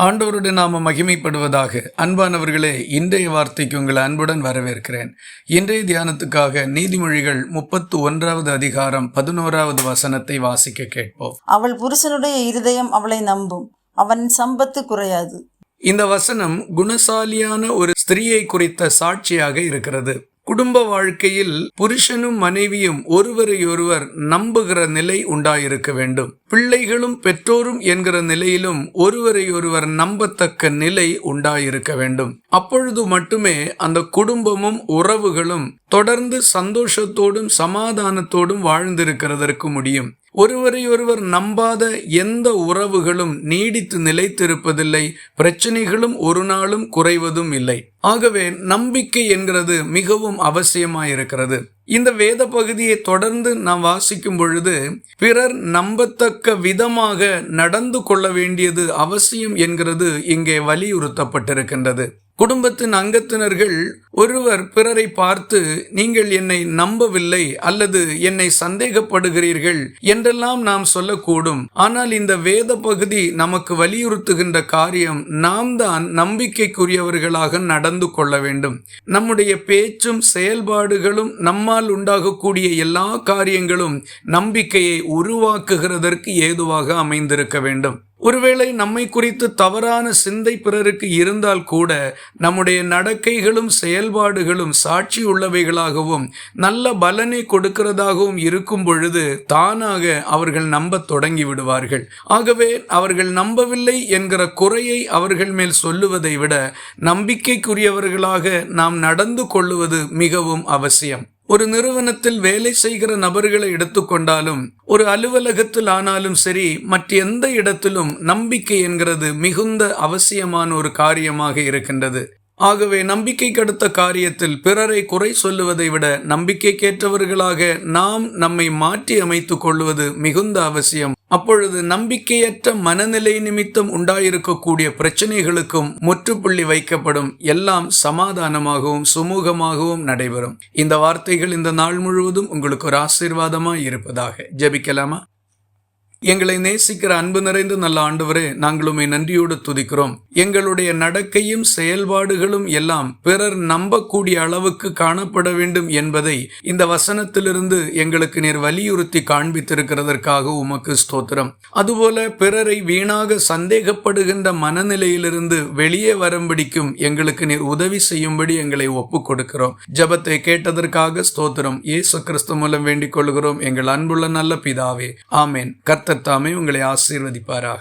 ஆண்டவருடைய நாம மகிமைப்படுவதாக. அன்பானவர்களே, இன்றைய வார்த்தைக்கு உங்களை அன்புடன் வரவேற்கிறேன். இன்றைய தியானத்துக்காக நீதிமொழிகள் 31வது அதிகாரம் 11வது வசனத்தை வாசிக்க கேட்போம். அவள் புருஷனுடைய இருதயம் அவளை நம்பும், அவன் சம்பத்து குறையாது. இந்த வசனம் குணசாலியான ஒரு ஸ்திரீயை குறித்த சாட்சியாக இருக்கிறது. குடும்ப வாழ்க்கையில் புருஷனும் மனைவியும் ஒருவரையொருவர் நம்புகிற நிலை உண்டாயிருக்க வேண்டும். பிள்ளைகளும் பெற்றோரும் என்கிற நிலையிலும் ஒருவரையொருவர் நம்பத்தக்க நிலை உண்டாயிருக்க வேண்டும். அப்பொழுது மட்டுமே அந்த குடும்பமும் உறவுகளும் தொடர்ந்து சந்தோஷத்தோடும் சமாதானத்தோடும் வாழ்ந்திருக்கிறதற்கு முடியும். ஒருவரையொருவர் நம்பாத எந்த உறவுகளும் நீடித்து நிலைத்திருப்பதில்லை. பிரச்சனைகளும் ஒரு நாளும் குறைவதும் இல்லை. ஆகவே நம்பிக்கை என்கிறது மிகவும் அவசியமாயிருக்கிறது. இந்த வேத பகுதியை தொடர்ந்து நாம் வாசிக்கும் பொழுது பிறர் நம்பத்தக்க விதமாக நடந்து கொள்ள வேண்டியது அவசியம் என்கிறது இங்கே வலியுறுத்தப்பட்டிருக்கின்றது. குடும்பத்தின் அங்கத்தினர்கள் ஒருவர் பிறரை பார்த்து, நீங்கள் என்னை நம்பவில்லை அல்லது என்னை சந்தேகப்படுகிறீர்கள் என்றெல்லாம் நாம் சொல்லக்கூடும். ஆனால் இந்த வேத பகுதி நமக்கு வலியுறுத்துகின்ற காரியம், நாம் தான் நம்பிக்கைக்குரியவர்களாக நடந்து கொள்ள வேண்டும். நம்முடைய பேச்சும் செயல்பாடுகளும், நம்மால் உண்டாகக்கூடிய எல்லா காரியங்களும் நம்பிக்கையை உருவாக்குகிறதற்கு ஏதுவாக அமைந்திருக்க வேண்டும். ஒருவேளை நம்மை குறித்து தவறான சிந்தை பிறருக்கு இருந்தால் கூட நம்முடைய நடக்கைகளும் செயல்பாடுகளும் சாட்சி உள்ளவைகளாகவும் நல்ல பலனை கொடுக்கிறதாகவும் இருக்கும் பொழுது தானாக அவர்கள் நம்ப தொடங்கி விடுவார்கள். ஆகவே அவர்கள் நம்பவில்லை என்கிற குறையை அவர்கள் மேல் சொல்லுவதை விட நம்பிக்கைக்குரியவர்களாக நாம் நடந்து கொள்ளுவது மிகவும் அவசியம். ஒரு நிறுவனத்தில் வேலை செய்கிற நபர்களை எடுத்துக்கொண்டாலும், ஒரு அலுவலகத்தில் ஆனாலும் சரி, மற்ற எந்த இடத்திலும் நம்பிக்கை என்கிறது மிகுந்த அவசியமான ஒரு காரியமாக இருக்கின்றது. ஆகவே நம்பிக்கைக்கு அடுத்த காரியத்தில் பிறரை குறை சொல்லுவதை விட நம்பிக்கைக்கேற்றவர்களாக நாம் நம்மை மாற்றி அமைத்துக் கொள்வது மிகுந்த அவசியம். அப்பொழுது நம்பிக்கையற்ற மனநிலை நிமித்தம் உண்டாயிருக்கக்கூடிய பிரச்சனைகளுக்கும் முற்றுப்புள்ளி வைக்கப்படும். எல்லாம் சமாதானமாகவும் சுமூகமாகவும் நடைபெறும். இந்த வார்த்தைகள் இந்த நாள் முழுவதும் உங்களுக்கு ஒரு ஆசீர்வாதமாய் இருப்பதாக. ஜெபிக்கலாமா? எங்களை நேசிக்கிற அன்பு நிறைந்த நல்ல ஆண்டவரே, நாங்கள் உம்மை நன்றியோடு துதிக்கிறோம். எங்களுடைய நடக்கையும் செயல்பாடுகளும் எல்லாம் பிறர் நம்பக்கூடிய அளவுக்கு காணப்பட வேண்டும் என்பதை இந்த வசனத்திலிருந்து எங்களுக்கு நீர் வலியுறுத்தி காண்பித்திருக்கிறதற்காக உமக்கு ஸ்தோத்திரம். அதுபோல பிறரை வீணாக சந்தேகப்படுகின்ற மனநிலையிலிருந்து வெளியே வரும்படிக்கும் எங்களுக்கு நீர் உதவி செய்யும்படி எங்களை ஒப்புக் கொடுக்கிறோம். ஜெபத்தை கேட்டதற்காக ஸ்தோத்திரம். இயேசு கிறிஸ்து மூலம் வேண்டிக் கொள்கிறோம் எங்கள் அன்புள்ள நல்ல பிதாவே, ஆமேன். கர்த்தர் தாமே உங்களை ஆசீர்வதிப்பாராக.